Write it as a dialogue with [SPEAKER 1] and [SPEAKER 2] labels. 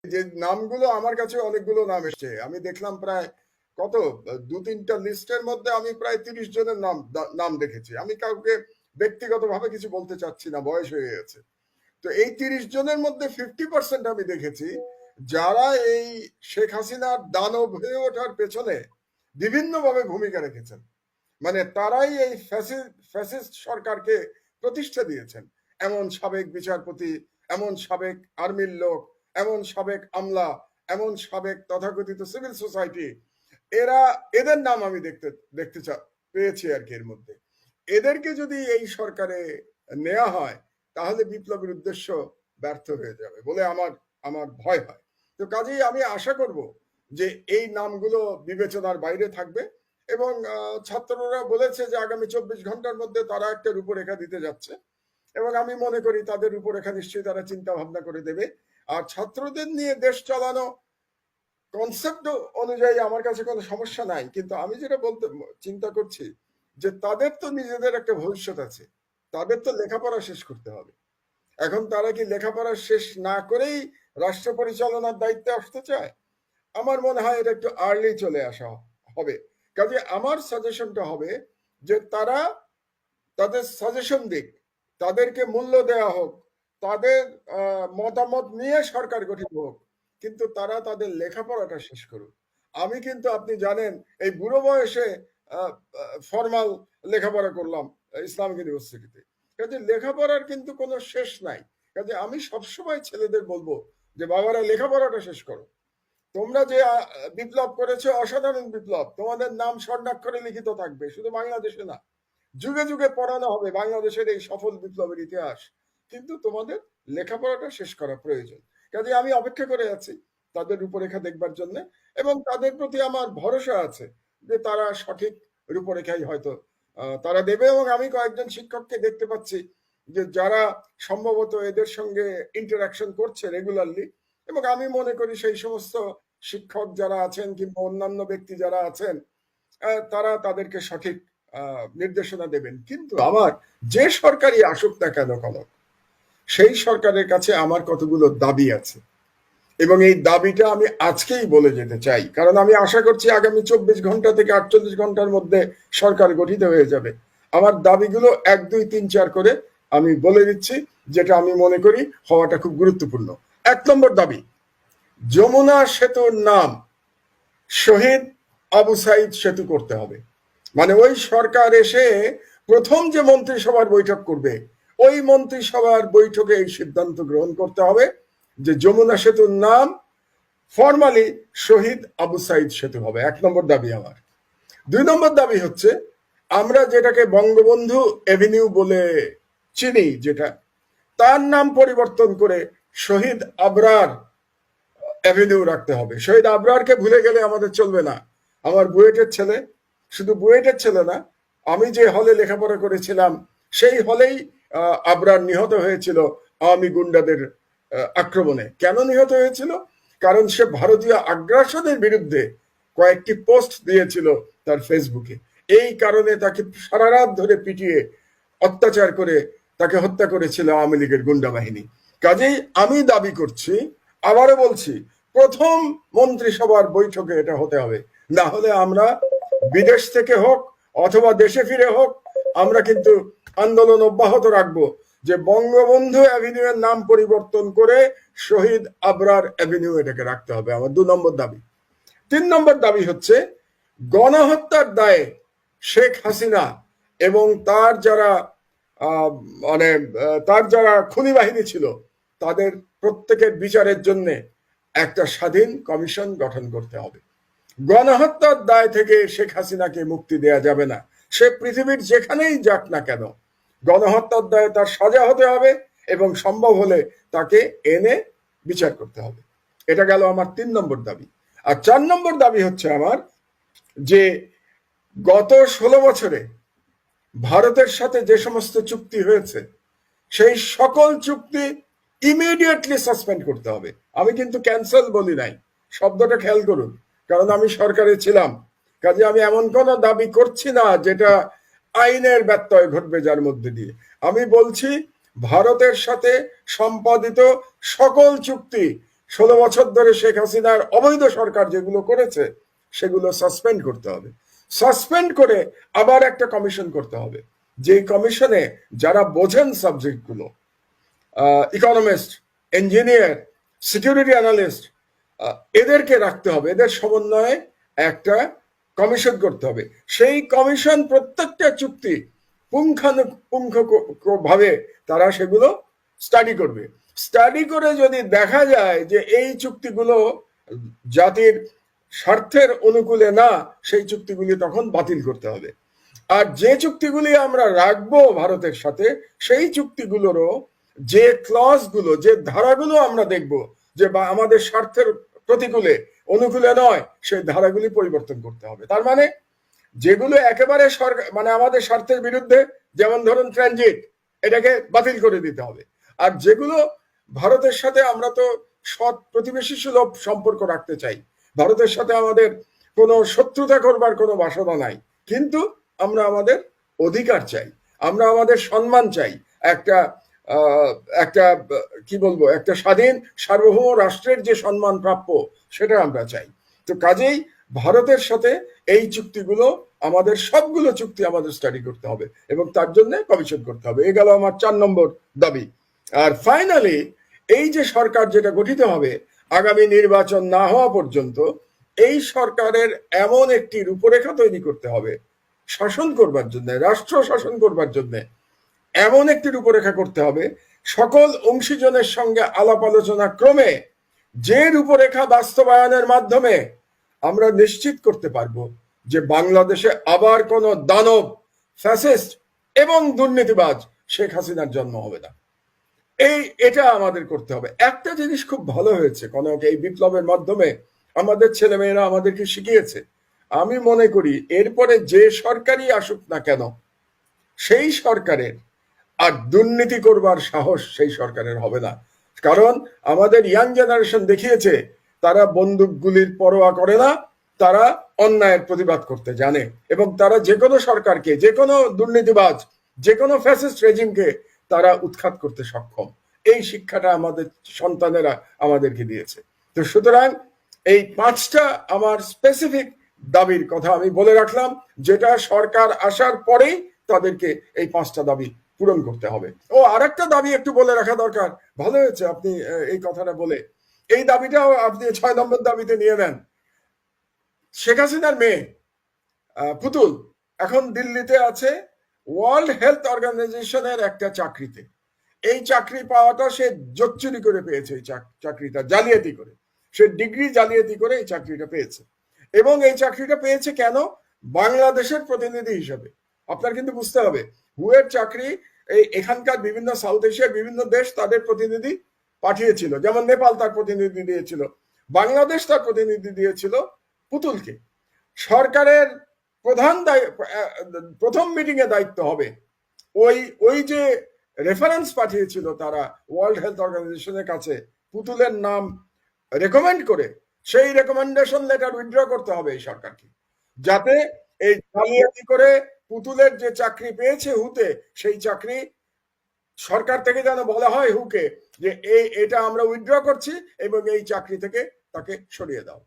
[SPEAKER 1] যে নামগুলো আমার কাছে অনেকগুলো নাম এসছে, আমি দেখলাম প্রায় কত 2-3টা লিস্টের মধ্যে আমি প্রায় 30 জনের নাম দেখেছি। আমি কাউকে ব্যক্তিগতভাবে কিছু বলতে চাচ্ছি না, বয়স হয়ে গেছে। তো এই 30 জনের মধ্যে 50% আমি দেখেছি যারা এই শেখ হাসিনার দানব হয়ে ওঠার পেছনে বিভিন্নভাবে ভূমিকা রেখেছেন। মানে তারাই এই ফ্যাসিস্ট সরকারকে প্রতিষ্ঠা দিয়েছেন। এমন সাবেক বিচারপতি, এমন সাবেক আর্মির লোক, এমন সাবেক আমলা, এমন সাবেক তথাকথিত সিভিল সোসাইটি, এদের নাম আমি দেখতে পেয়েছি আর কি। এর মধ্যে এদেরকে যদি এই সরকারে নেওয়া হয় তাহলে বিপ্লবের উদ্দেশ্য ব্যর্থ হয়ে যাবে বলে আমার ভয় হয়। তো কাজেই আমি আশা করব যে এই নামগুলো বিবেচনার বাইরে থাকবে এবং ছাত্ররা বলেছে যে আগামী 24 ঘন্টার মধ্যে তারা একটা রূপরেখা দিতে যাচ্ছে এবং আমি মনে করি তাদের রূপরেখা নিশ্চয়ই তারা চিন্তা ভাবনা করে দেবে। আর ছাত্রদের নিয়ে দেশ চালানো কনসেপ্ট অনুযায়ী আমার কাছে কোনো সমস্যা নাই, কিন্তু আমি যেটা বলতে চিন্তা করছি যে তাদের তো নিজেদের একটা ভবিষ্যৎ আছে, তাদের তো লেখাপড়া শেষ করতে হবে। এখন তারা কি লেখাপড়া শেষ না করেই রাষ্ট্র পরিচালনার দায়িত্বে আসতে চায়? আমার মনে হয় এটা একটু আর্লি চলে আসা হবে। কাজে আমার সাজেশনটা হবে যে তারা তাদের সাজেশন দিক, তাদেরকে মূল্য দেওয়া হোক, তাদের মতামত নিয়ে সরকার গঠিত হোক, কিন্তু তারা তাদের লেখাপড়াটা শেষ করুক। আমি কিন্তু আপনি জানেন এই বুড়ো বয়সে ফর্মাল লেখাপড়া করলাম ইসলামিক ইউনিভার্সিটিতে। কাজে লেখাপড়ার কিন্তু কোনো শেষ নাই। কাজে আমি সবসময় ছেলেদের বলবো যে বাবারা লেখাপড়াটা শেষ করো। তোমরা যে বিপ্লব করেছো অসাধারণ বিপ্লব, তোমাদের নাম স্বর্ণাক্ষরে লিখিত থাকবে, শুধু বাংলাদেশে না, যুগে যুগে পড়ানো হবে বাংলাদেশের এই সফল বিপ্লবের ইতিহাস। কিন্তু তোমাদের লেখাপড়াটা শেষ করা প্রয়োজন। কাজে আমি অপেক্ষা করে আছি তাদের রূপরেখা দেখবার জন্য এবং তাদের প্রতি আমার ভরসা আছে যে তারা সঠিক রূপরেখাই হয়তো তারা দেবে। এবং আমি কয়েকজন শিক্ষককে দেখতে পাচ্ছি যে যারা সম্ভবত এদের সঙ্গে ইন্টারাকশন করছে রেগুলারলি, এবং আমি মনে করি সেই সমস্ত শিক্ষক যারা আছেন কিংবা অন্যান্য ব্যক্তি যারা আছেন তারা তাদেরকে সঠিক নির্দেশনা দেবেন। কিন্তু আমার যে সরকারই আসুক না কেন কলক, সেই সরকারের কাছে আমার কতগুলো দাবি আছে এবং এই দাবিটা আমি আজকেই বলে যেতে চাই, কারণ আমি আশা করছি আগামী 24 ঘন্টা থেকে 48 ঘন্টার মধ্যে সরকার গঠিত হয়ে যাবে। আমার দাবিগুলো 1, 2, 3, 4 করে আমি বলে দিচ্ছি, যেটা আমি মনে করি হওয়াটা খুব গুরুত্বপূর্ণ। 1 নম্বর দাবি, যমুনা সেতুর নাম শহীদ আবু সাইদ সেতু করতে হবে। মানে ওই সরকার এসে প্রথম যে মন্ত্রিসভার বৈঠক করবে, ওই মন্ত্রিসভার বৈঠকে এই সিদ্ধান্ত গ্রহণ করতে হবে যে যমুনা সেতুর নাম ফরমালি শহীদ আবু সাইদ সেতু হবে। 1 নম্বর দাবি আমার। 2 নম্বর দাবি হচ্ছে আমরা যেটাকে বঙ্গবন্ধু এভিনিউ বলে চিনি, যেটা তার নাম পরিবর্তন করে শহীদ আবরার অ্যাভিনিউ রাখতে হবে। শহীদ আবরারকে ভুলে গেলে আমাদের চলবে না। আমার বুয়েটের ছেলে, শুধু বুয়েটের ছেলে না, আমি যে হলে লেখাপড়া করেছিলাম সেই হলেই আবরার নিহত হয়েছিল আওয়ামী গুন্ডাদের আক্রমণে। কেন নিহত হয়েছিল? কারণ সে ভারতীয় আগ্রাসনের বিরুদ্ধে কয়েকটি পোস্ট দিয়েছিল তার ফেসবুকে। এই কারণে তাকে সারা রাত ধরে পিটিয়ে অত্যাচার করে তাকে হত্যা করেছিল আওয়ামী লীগের গুন্ডা বাহিনী। কাজেই আমি দাবি করছি, আবারও বলছি, প্রথম মন্ত্রিসভার বৈঠকে এটা হতে হবে। না হলে আমরা বিদেশ থেকে হোক অথবা দেশে ফিরে হোক, আমরা কিন্তু আন্দোলন অব্যাহত রাখবো যে বঙ্গবন্ধু অ্যাভিনিউ এর নাম পরিবর্তন করে শহীদ আবরার অ্যাভিনিউ এটাকে রাখতে হবে। আমার 2 নম্বর দাবি। 3 নম্বর দাবি হচ্ছে গণহত্যার দায়ে শেখ হাসিনা এবং তার যারা খুনি বাহিনী ছিল তাদের প্রত্যেকের বিচারের জন্য একটা স্বাধীন কমিশন গঠন করতে হবে। গণহত্যার দায় থেকে শেখ হাসিনাকে মুক্তি দেয়া যাবে না। সে পৃথিবীর যেখানেই যাক না কেন, গণহত্যার দায়ে তার সাজা হতে হবে এবং সম্ভব হলে তাকে এনে বিচার করতে হবে। এটা গেল আমার 3 নম্বর দাবি। আর 4 নম্বর দাবি হচ্ছে আমার যে গত 16 বছরে ভারতের সাথে যে সমস্ত চুক্তি হয়েছে সেই সকল চুক্তি ইমিডিয়েটলি সাসপেন্ড করতে হবে। আমি কিন্তু ক্যান্সেল বলি নাই, শব্দটা খেয়াল করুন, কারণ আমি সরকারে ছিলাম। কাজে আমি এমন কোনো দাবি করছি না যেটা আইনের ব্যত্যয় ঘটবে যার মধ্যে দিয়ে। আমি বলছি ভারতের সাথে সম্পাদিত সকল চুক্তি 16 বছর ধরে শেখ হাসিনার অবৈধ সরকার যেগুলো করেছে সেগুলো সাসপেন্ড করতে হবে। সাসপেন্ড করে আবার একটা কমিশন করতে হবে, যে কমিশনে যারা বোঝেন সাবজেক্টগুলো, ইকোনমিস্ট, ইঞ্জিনিয়ার, সিকিউরিটি অ্যানালিস্ট, এদেরকে রাখতে হবে। এদের সমন্বয়ে একটা কমিশন করতে হবে। সেই কমিশন প্রত্যেকটা চুক্তি পুঙ্খানুপুঙ্খভাবে তারা সেগুলো স্টাডি করবে। স্টাডি করে যদি দেখা যায় যে এই চুক্তিগুলো জাতির স্বার্থের অনুকূলে না, সেই চুক্তিগুলি তখন বাতিল করতে হবে। আর যে চুক্তিগুলি আমরা রাখবো ভারতের সাথে, সেই চুক্তিগুলোরও যে ক্লজগুলো, যে ধারাগুলো আমরা দেখব যে বা আমাদের স্বার্থের প্রতিকূলে, অনুকূলে নয়, সেই ধারাগুলি পরিবর্তন করতে হবে। তার মানে যেগুলো একেবারে সরকার মানে আমাদের স্বার্থের বিরুদ্ধে, যেমন ধরুন ট্রানজিট, এটাকে বাতিল করে দিতে হবে। আর যেগুলো ভারতের সাথে আমরা তো সৎ প্রতিবেশী সুলভ সম্পর্ক রাখতে চাই, ভারতের সাথে আমাদের কোনো শত্রুতা করবার কোনো বাসনা নাই, কিন্তু আমরা আমাদের অধিকার চাই, আমরা আমাদের সম্মান চাই, একটা একটা কি বলবো, একটা স্বাধীন সার্বভৌম রাষ্ট্রের যে সম্মান প্রাপ্য সেটা আমরা চাই। তো কাজেই ভারতের সাথে এই চুক্তিগুলো, আমাদের সবগুলো চুক্তি আমাদের স্টাডি করতে হবে এবং তার জন্য কমিশন করতে হবে। এ গেল আমার 4 নম্বর দাবি। আর ফাইনালি এই যে সরকার যেটা গঠিত হবে আগামী নির্বাচন না হওয়া পর্যন্ত, এই সরকারের এমন একটি রূপরেখা তৈরি করতে হবে শাসন করবার জন্য, রাষ্ট্র শাসন করবার জন্য এমন একটি রূপরেখা করতে হবে সকল অংশীজনের সঙ্গে আলাপ আলোচনা ক্রমে, যে রূপরেখা বাস্তবায়নের মাধ্যমে আমরা নিশ্চিত করতে পারবো যে বাংলাদেশে আবার কোনো দানব, ফ্যাসিস্ট এবং দুর্নীতিবাজ শেখ হাসিনার জন্ম হবে না। এটা আমাদের করতে হবে। একটা জিনিস খুব ভালো হয়েছে কনক, এই বিপ্লবের মাধ্যমে আমাদের ছেলেমেয়েরা আমাদেরকে শিখিয়েছে। আমি মনে করি এরপরে যে সরকারই আসুক না কেন, সেই সরকারের আর দুর্নীতি করবার সাহস সেই সরকারের হবে না। কারণ আমাদের ইয়াং জেনারেশন দেখিয়েছে তারা বন্দুক গুলির পরোয়া করে না, তারা অন্যায়ের প্রতিবাদ করতে জানে এবং তারা যে কোনো সরকারকে, যে কোনো দুর্নীতিবাজ, যে কোনো ফ্যাসিস্ট রেজিমকে তারা উৎখাত করতে সক্ষম। এই শিক্ষাটা আমাদের সন্তানেরা আমাদেরকে দিয়েছে। তো সুতরাং এই 5টা আমার স্পেসিফিক দাবির কথা আমি বলে রাখলাম, যেটা সরকার আসার পরেই তাদেরকে এই 5টা দাবি পূরণ করতে হবে। ও আরেকটা দাবি একটু বলে রাখা দরকার, ভালো হয়েছে আপনি এই কথাটা বলে, এই দাবিটাও আপনি 6 নম্বর দাবিতে নিয়ে নেন। শেখ হাসিনার মেয়ে পুতুল এখন দিল্লিতে আছে ওয়ার্ল্ড হেলথ অর্গানাইজেশনের একটা চাকরিতে। এই চাকরি পাওয়াটা সে জোচ্চুরি করে পেয়েছে, এই চাকরিটা জালিয়াতি করে, সে ডিগ্রি জালিয়াতি করে এই চাকরিটা পেয়েছে। এবং এই চাকরিটা পেয়েছে কেন? বাংলাদেশের প্রতিনিধি হিসাবে। আপনার কিন্তু বুঝতে হবে, হুয়ের চাকরি এখানকার বিভিন্ন সাউথ এশিয়ার বিভিন্ন দেশ তাদের প্রতিনিধি পাঠিয়েছিল, যেমন নেপাল তার প্রতিনিধি দিয়েছিল, বাংলাদেশ তার প্রতিনিধি দিয়েছিল পুতুলকে। সরকারের প্রথম মিটিং এ দায়িত্ব হবে ওই যে রেফারেন্স পাঠিয়েছিল তারা ওয়ার্ল্ড হেলথ অর্গানাইজেশনের কাছে পুতুলের নাম রেকমেন্ড করে, সেই রেকমেন্ডেশন লেটার উইথড্র করতে হবে এই সরকারকে, যাতে এই জালিয়াতি করে পুতুলের যে চাকরি পেয়েছে হুতে, সেই চাকরি সরকার থেকে যেন বলা হয় হুকে যে এটা আমরা উইথড্র করছি এবং এই চাকরি থেকে তাকে সরিয়ে দাও।